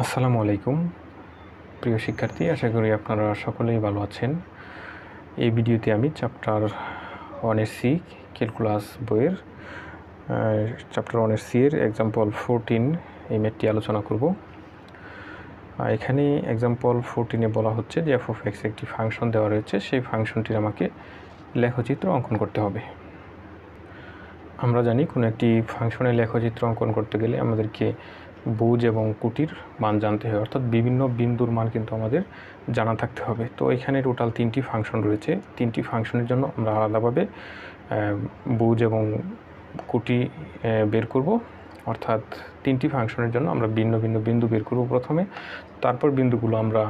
আসসালামু আলাইকুম প্রিয় শিক্ষার্থী, আশা করি আপনারা সকলেই ভালো আছেন। এই ভিডিওতে আমি চ্যাপ্টার 1-এর সি ক্যালকুলাস বইয়ের চ্যাপ্টার 1-এর সি এর এক্সাম্পল 14 এই ম্যাথটি আলোচনা করব। এখানে এক্সাম্পল 14-এ বলা হচ্ছে যে f of x একটি ফাংশন দেওয়া রয়েছে, সেই ফাংশনটির আমাকে লেখচিত্র অঙ্কন করতে হবে। আমরা জানি কোনো একটি ফাংশনের লেখচিত্র অঙ্কন করতে গেলে আমাদেরকে বুজ এবং কুটির মান জানতে হয়, অর্থাৎ বিভিন্ন বিন্দুর মান কিন্তু আমাদের জানা থাকতে হবে। তো এখানে টোটাল 3টি ফাংশন রয়েছে। 3টি ফাংশনের জন্য আমরা আলাদাভাবে বুজ এবং কুটি বের করব, অর্থাৎ 3টি ফাংশনের জন্য আমরা ভিন্ন ভিন্ন বিন্দু বের করব প্রথমে, তারপর বিন্দুগুলো আমরা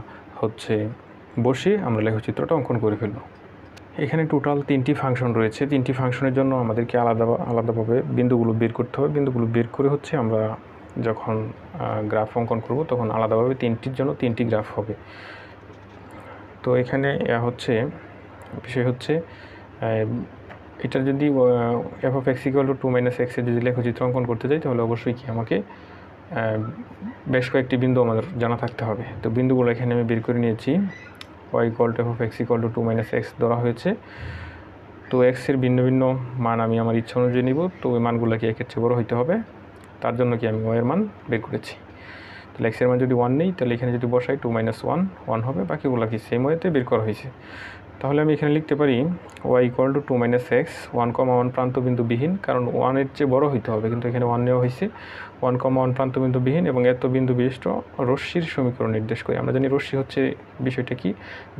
বসিয়ে আমরা লেখচিত্রটা অঙ্কন করে ফেলব। এখানে টোটাল 3টি ফাংশন রয়েছে। 3টি ফাংশনের জন্য আমাদেরকে আলাদাভাবে বিন্দুগুলো বের করতে হবে। বিন্দুগুলো বের করে আমরা যখন গ্রাফ অঙ্কন করব তখন আলাদাভাবে 3টির জন্য 3টি গ্রাফ হবে। তো এখানে বিষয় হচ্ছে এটা যদি f of x = 2 - x এর যদি লেখচিত্র অঙ্কন করতে যাই তাহলে অবশ্যই আমাকে বেশ কয়েকটি বিন্দু আমাদের জানা থাকতে হবে। তো বিন্দুগুলো এখানে আমি বের করে নিয়েছি। y = f of x = 2 - x ধরা হয়েছে। তো x এর ভিন্ন ভিন্ন মান আমি আমার ইচ্ছা অনুযায়ী নিব। তো ওই মানগুলো কি এর চেয়ে বড় হইতে হবে, তার জন্য আমি y এর মান বের করেছি। তাহলে x এর মান যদি 1 নেই তাহলে এখানে যদি বসাই 2 - 1 1 হবে, বাকিগুলো সেম ওয়েতে বের করা হয়েছে। তাহলে আমি এখানে লিখতে পারি y = 2 - x 1,1 প্রান্তবিন্দুবিহীন, কারণ 1 এর চেয়ে বড় হইতে হবে, কিন্তু এখানে 1 নেওয়া হয়েছে। 1,1 প্রান্তবিন্দুবিহীন এবং এত বিন্দু বিশিষ্ট রশ্মির সমীকরণ নির্দেশ করে। আমরা জানি রশ্মি হচ্ছে বিষয়টা কি,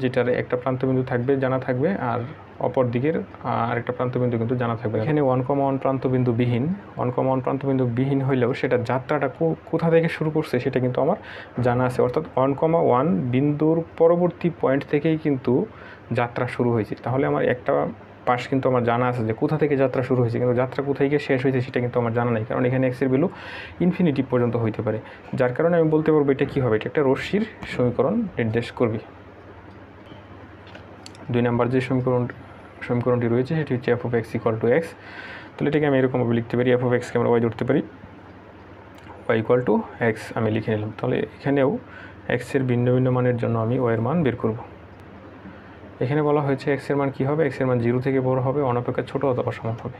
যেটার একটা প্রান্তবিন্দু থাকবে জানা থাকবে আর অপর দিকের আরেকটা প্রান্তবিন্দু কিন্তু জানা থাকবে। এখানে 1,1 প্রান্তবিন্দুবিহীন হইলেও সেটা যাত্রাটা কোথা থেকে শুরু করছে সেটা কিন্তু আমার জানা আছে, অর্থাৎ 1,1 বিন্দুর পরবর্তী পয়েন্ট থেকেই কিন্তু যাত্রা শুরু হয়েছে। তাহলে আমার একটা পাশ কিন্তু আমার জানা আছে যে কোথা থেকে যাত্রা শুরু হয়েছে, কিন্তু যাত্রা কোথায় গিয়ে শেষ হয়েছে সেটা কিন্তু আমার জানা নেই, কারণ এখানে x এর ভ্যালু ইনফিনিটি পর্যন্ত হইতে পারে, যার কারণে আমি বলতে পারবো এটা কী হবে, এটা একটা রশ্মির সমীকরণ নির্দেশ করবে। 2 নম্বর যে সমীকরণটি রয়েছে সেটি হচ্ছে f of x = x। তাহলে এটাকে আমি এরকমভাবে লিখতে পারি, f of x কে আমরা y ধরতে পারি, y = x আমি লিখে নিলাম। তাহলে এখানেও x এর ভিন্ন ভিন্ন মানের জন্য আমি y এর মান বের করব। এখানে বলা হয়েছে x এর মান কী হবে, x এর মান 0 থেকে বড় হবে, অনপেক্ষা ছোট অথবা সমান হবে।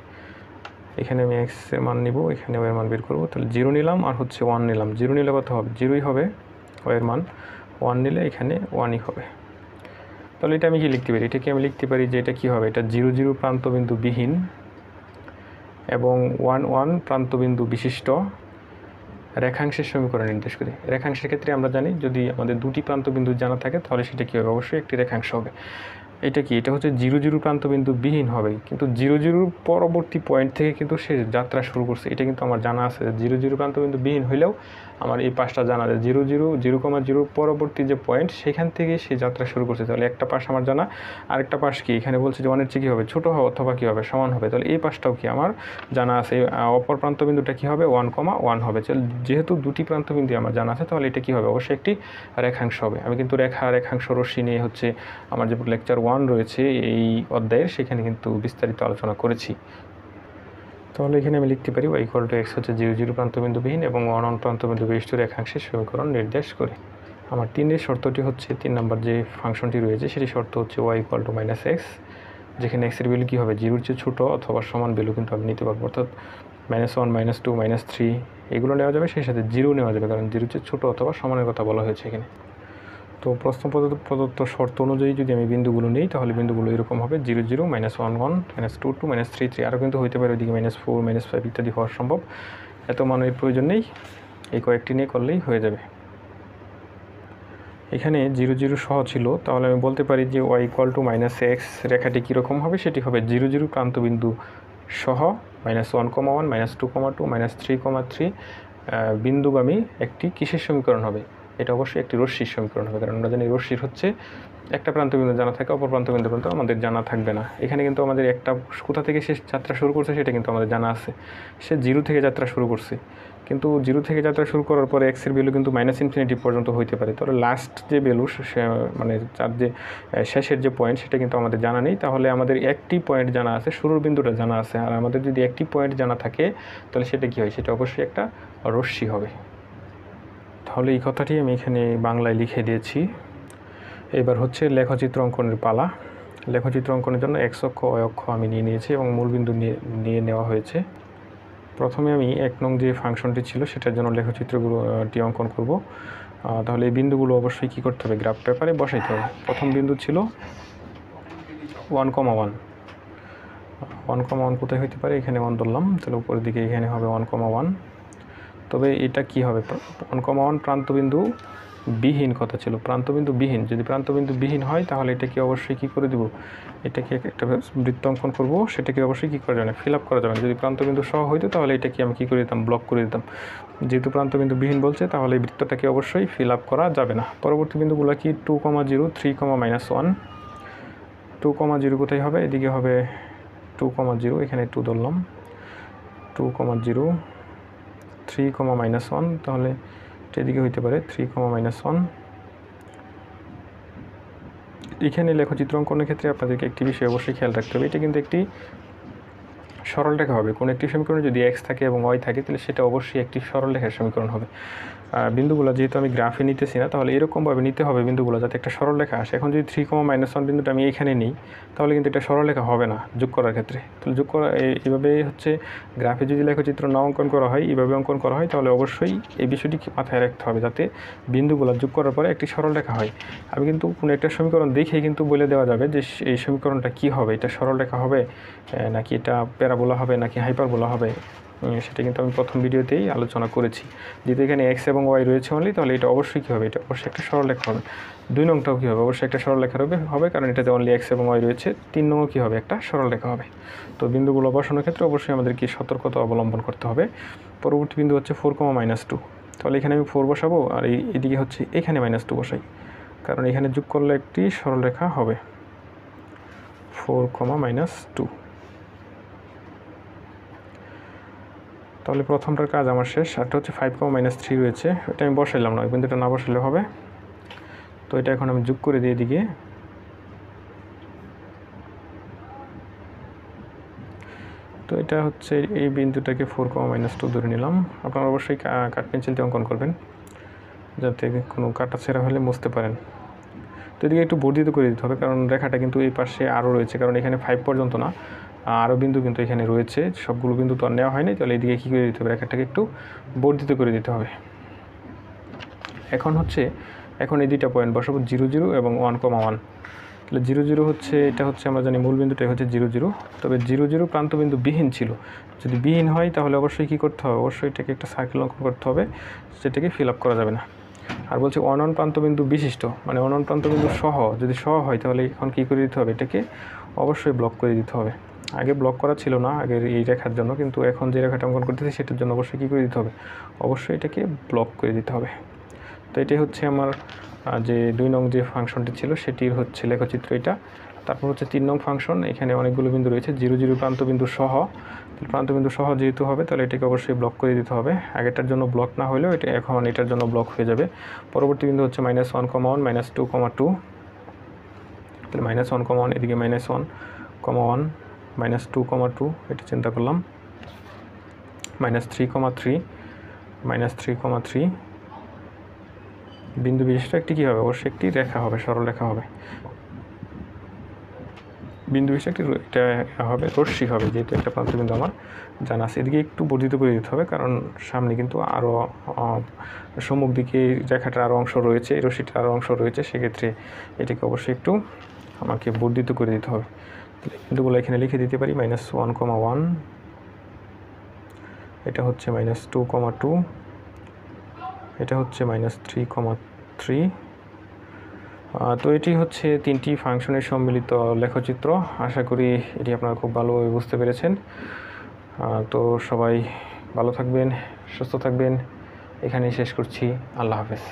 এখানে আমি x এর মান নিব, এখানে y এর মান বের করব। তাহলে 0 নিলাম আর 1 নিলাম। 0 নিলে কত হবে, 0ই হবে y এর মান, 1 নিলে এখানে 1ই হবে। তাহলে এটা আমি কি লিখতে পারি, এটাকে আমি লিখতে পারি যে এটা কী হবে, এটা 0 0 প্রান্তবিন্দুবিহীন এবং 1 1 প্রান্তবিন্দু বিশিষ্ট রেখাংশের সমীকরণ নির্দেশ করে। রেখাংশের ক্ষেত্রে আমরা জানি যদি আমাদের দুটি প্রান্তবিন্দু জানা থাকে তাহলে সেটা কী হবে, অবশ্যই একটি রেখাংশ হবে। এটা কি, এটা হচ্ছে 0 0 প্রান্তবিন্দুবিহীন হবে, কিন্তু 0 0 পরবর্তী পয়েন্ট থেকে কিন্তু সে যাত্রা শুরু করছে, এটা কিন্তু আমার জানা আছে। 0 0 প্রান্তবিন্দুবিহীন হইলেও আমার এই পাশটা জানা যায়, 0 0 0,0 পরবর্তী যে পয়েন্ট সেখান থেকে সে যাত্রা শুরু করছে। তাহলে একটা পাশ আমার জানা, আরেকটা পাশ কি এখানে বলছে যে 1 এর চেয়ে কী হবে, ছোটো হবে অথবা কী হবে, সমান হবে। তাহলে এই পাশটাও কি আমার জানা আছে, অপর প্রান্তবিন্দুটা কী হবে, 1,1 হবে। যেহেতু দুটি প্রান্তবিন্দু আমার জানা আছে তাহলে এটা কী হবে, অবশ্যই একটি রেখাংশ হবে। আমি কিন্তু রেখাংশ রশ্মি নিয়ে আমার যে লেকচার 1 রয়েছে এই অধ্যায়ের, সেখানে কিন্তু বিস্তারিত আলোচনা করেছি। তাহলে এখানে আমি লিখতে পারি y = x হচ্ছে 0 0 প্রান্তবিন্দুবিহীন এবং 1 1 প্রান্তবিন্দু বিশিষ্ট রেখাংশের সমীকরণ নির্দেশ করে। আমার 3 শর্তটি হচ্ছে, 3 নম্বর যে ফাংশনটি রয়েছে সেটি শর্ত হচ্ছে y = -x, যেখানে x এর ভ্যালু কী হবে, 0-র চেয়ে ছোটো অথবা সমান ভ্যালু কিন্তু আমি নিতে পারবো, অর্থাৎ -1 -2 -3 এগুলো নেওয়া যাবে, সেই সাথে 0 নেওয়া যাবে, কারণ 0-র চেয়ে ছোটো অথবা সমানের কথা বলা হয়েছে এখানে। তো প্রশ্ন প্রদত্ত শর্ত অনুযায়ী যদি আমি বিন্দুগুলো নিই তাহলে বিন্দুগুলো এরকম হবে, 0 0 -1 1 -2 2 -3 3, আরও কিন্তু হইতে পারে ওইদিকে -4 -5 ইত্যাদি হওয়া সম্ভব। এত মানের প্রয়োজন নেই, এই কয়েকটি নিয়ে করলেই হয়ে যাবে। এখানে 0 0 সহ ছিল, তাহলে আমি বলতে পারি যে y = -x রেখাটি কীরকম হবে, সেটি হবে 0 0 প্রান্তবিন্দু সহ -1,1 -2,2 -3,3 বিন্দুগামী একটি কিসের সমীকরণ হবে, এটা অবশ্যই একটি রশ্মির সমীকরণ হবে, কারণ আমরা জানি রশ্মির হচ্ছে একটা প্রান্তবিন্দু জানা থাকে, অপর প্রান্তবিন্দু কিন্তু আমাদের জানা থাকবে না। এখানে কিন্তু আমাদের একটা কোথা থেকে সে যাত্রা শুরু করছে সেটা কিন্তু আমাদের জানা আছে, সে 0 থেকে যাত্রা শুরু করছে, কিন্তু 0 থেকে যাত্রা শুরু করার পরে x এর ভ্যালু কিন্তু -ইনফিনিটি পর্যন্ত হইতে পারে। তাহলে লাস্ট যে ভ্যালু মানে তার যে শেষের যে পয়েন্ট সেটা কিন্তু আমাদের জানা নেই। তাহলে আমাদের একটি পয়েন্ট জানা আছে, শুরুর বিন্দুটা জানা আছে, আর আমাদের যদি একটি পয়েন্ট জানা থাকে তাহলে সেটা কী হয়, সেটা অবশ্যই একটা রশ্মি হবে। তাহলে এই কথাটি আমি এখানে বাংলায় লিখে দিয়েছি। এবার হচ্ছে লেখচিত্র অঙ্কনের পালা। লেখচিত্র অঙ্কনের জন্য x অক্ষ y অক্ষ আমি নিয়ে নিয়েছি এবং মূলবিন্দু নিয়ে নেওয়া হয়েছে। প্রথমে আমি 1 নং যে ফাংশনটি ছিল সেটার জন্য লেখচিত্রগুলোটি অঙ্কন করব। তাহলে এই বিন্দুগুলো অবশ্যই কী করতে হবে, গ্রাফ পেপারে বসাইতে হবে। প্রথম বিন্দু ছিল 1,1 1,1 কোথায় হইতে পারে, এখানে 1 ধরলাম, তাহলে উপরের দিকে এখানে হবে 1,1। তবে এটা কি হবে, 1,1 প্রান্তবিন্দু বিহীন কথা ছিল, প্রান্তবিন্দু বিহীন। যদি প্রান্তবিন্দু বিহীন হয় তাহলে এটাকে অবশ্যই কী করে দেব, এটাকে একটা বৃত্ত অঙ্কন করব, সেটাকে অবশ্যই কী করা যাবে না, ফিল আপ করা যাবে না। যদি প্রান্তবিন্দু সহ হইতো তাহলে এটাকে আমি কী করে দিতাম, ব্লক করে দিতাম। যেহেতু প্রান্তবিন্দু বিহীন বলছে তাহলে এই বৃত্তটাকে অবশ্যই ফিল আপ করা যাবে না। পরবর্তী বিন্দুগুলো কি 2,0 3, -1 2,0 কোথায় হবে, এদিকে হবে 2,0, এখানে 2 ধরলাম, 2,0 3, -1, তাহলে এদিকে হইতে পারে 3, -1। এখানে লেখচিত্র অঙ্কনের ক্ষেত্রে আপনাদেরকে একটি বিষয় অবশ্যই খেয়াল রাখতে হবে, এটা কিন্তু একটি সরল রেখা হবে। কোনো একটি সমীকরণে যদি x থাকে এবং y থাকে তাহলে সেটা অবশ্যই একটি সরল রেখার সমীকরণ হবে। বিন্দুগুলো যেহেতু আমি গ্রাফে নিতেছি না, তাহলে এরকমভাবে নিতে হবে বিন্দুগুলো যাতে একটা সরল রেখা আসে। এখন যদি 3, -1 বিন্দুটা আমি এখানে নিই তাহলে কিন্তু এটা সরল রেখা হবে না যোগ করার ক্ষেত্রে। তাহলে যোগ করা এইভাবে হচ্ছে, গ্রাফে যদি লেখচিত্র না অঙ্কন করা হয়, এইভাবে অঙ্কন করা হয়, তাহলে অবশ্যই এই বিষয়টি মাথায় রাখতে হবে যাতে বিন্দুগুলো যোগ করার পরে একটি সরল রেখা হয়। আমি কিন্তু কোনো একটা সমীকরণ দেখেই কিন্তু বলে দেওয়া যাবে যে এই সমীকরণটা কী হবে, এটা সরল রেখা হবে নাকি এটা প্যারাবোলা হবে নাকি হাইপারবোলা হবে, সেটা কিন্তু আমি প্রথম ভিডিওতেই আলোচনা করেছি। যেহেতু এখানে x এবং y রয়েছে অনলি, তাহলে এটা অবশ্যই কী হবে, এটা অবশ্যই একটা সরল রেখা হবে। 2 নংটাও কী হবে, অবশ্যই একটা সরল রেখা হবে কারণ এটাতে অনলি x এবং y রয়েছে। 3 নংও কী হবে, একটা সরল রেখা হবে। তো বিন্দুগুলো বসানোর ক্ষেত্রে অবশ্যই আমাদেরকে সতর্কতা অবলম্বন করতে হবে। পরবর্তী বিন্দু হচ্ছে 4, -2, তাহলে এখানে আমি 4 বসাবো আর এইদিকে হচ্ছে এখানে -2 বসাই, কারণ এখানে যোগ করলে একটি সরল রেখা হবে 4, -2। তাহলে প্রথমটার কাজ আমার শেষ। আরটা হচ্ছে 5, -3 রয়েছে, এটা আমি বসাইলাম না, বিন্দুটা না বসালে হবে। তো এটা এখন আমি যোগ করে দিয়ে এদিকে, তো এটা হচ্ছে এই বিন্দুটাকে 4, -2 ধরে নিলাম। আপনারা অবশ্যই কাঠ পেন্সিল দিয়ে অঙ্কন করবেন যাতে কোনো কাটা ছেঁড়া হলে বুঝতে পারেন। তো এদিকে একটু বর্ধিত করে দিতে হবে কারণ রেখাটা কিন্তু এই পাশে আরও রয়েছে, কারণ এখানে 5 পর্যন্ত না, আরও বিন্দু কিন্তু এখানে রয়েছে, সবগুলো বিন্দু তো আর নেওয়া হয়নি। তাহলে এদিকে কী করে দিতে হবে, রেখাটাকে একটু বর্ধিত করে দিতে হবে। এখন এই দুইটা পয়েন্ট বসাবো 0, 0 এবং 1,1। তাহলে 0, 0 হচ্ছে, এটা হচ্ছে আমরা জানি মূল বিন্দুটাই হচ্ছে 0, 0। তবে 0, 0 প্রান্তবিন্দু বিহীন ছিল, যদি বিহীন হয় তাহলে অবশ্যই কী করতে হবে, অবশ্যই এটাকে একটা সার্কেল অঙ্কন করতে হবে, সেটাকে ফিল আপ করা যাবে না। আর বলছে 1, প্রান্তবিন্দু বিশিষ্ট, মানে 1, প্রান্তবিন্দু সহ, যদি সহ হয় তাহলে এখন কী করে দিতে হবে, এটাকে অবশ্যই ব্লক করে দিতে হবে। আগে ব্লক করা ছিল না আগের এই রেখার জন্য, কিন্তু এখন যে রেখাটা অঙ্কন করতেছি সেটার জন্য অবশ্যই কী করে দিতে হবে, অবশ্যই এটাকে ব্লক করে দিতে হবে। তো এটাই হচ্ছে আমার যে 2 নং যে ফাংশনটি ছিল সেটির হচ্ছে লেখচিত্র এটা। তারপর হচ্ছে 3 নং ফাংশন, এখানে অনেকগুলো বিন্দু রয়েছে, 0, 0 প্রান্তবিন্দু সহ। প্রান্তবিন্দু সহ যেহেতু হবে তাহলে এটাকে অবশ্যই ব্লক করে দিতে হবে। আগেরটার জন্য ব্লক না হলেও এটা এখন এটার জন্য ব্লক হয়ে যাবে। পরবর্তী বিন্দু হচ্ছে -1, -1, -2,2, তাহলে -1, এদিকে -1, -2,2, এটা চিন্তা করলাম, -3,3, -3,3। বিন্দু বিশিষ্ট একটি কী হবে, অবশ্যই একটি রেখা হবে, সরল রেখা হবে। বিন্দু বিশিষ্ট একটি এটা হবে রশ্মি হবে, যেহেতু একটা প্রান্তবিন্দু আমার জানা আছে। এদিকে একটু বর্ধিত করে দিতে হবে কারণ সামনে কিন্তু আরও সম্মুখ দিকে রেখাটার আরও অংশ রয়েছে, রশ্মিটার আরও অংশ রয়েছে, সেক্ষেত্রে এটাকে অবশ্যই একটু আমাকে বর্ধিত করে দিতে হবে। বিন্দুগুলো এখানে লিখে দিতে পারি, -1,1, এটা হচ্ছে -2,2, এটা হচ্ছে -3,3। তো এটি হচ্ছে 3টি ফাংশনের সম্মিলিত লেখচিত্র। আশা করি এটি আপনারা খুব ভালোভাবে বুঝতে পেরেছেন। তো সবাই ভালো থাকবেন, সুস্থ থাকবেন, এখানেই শেষ করছি। আল্লাহ হাফেজ।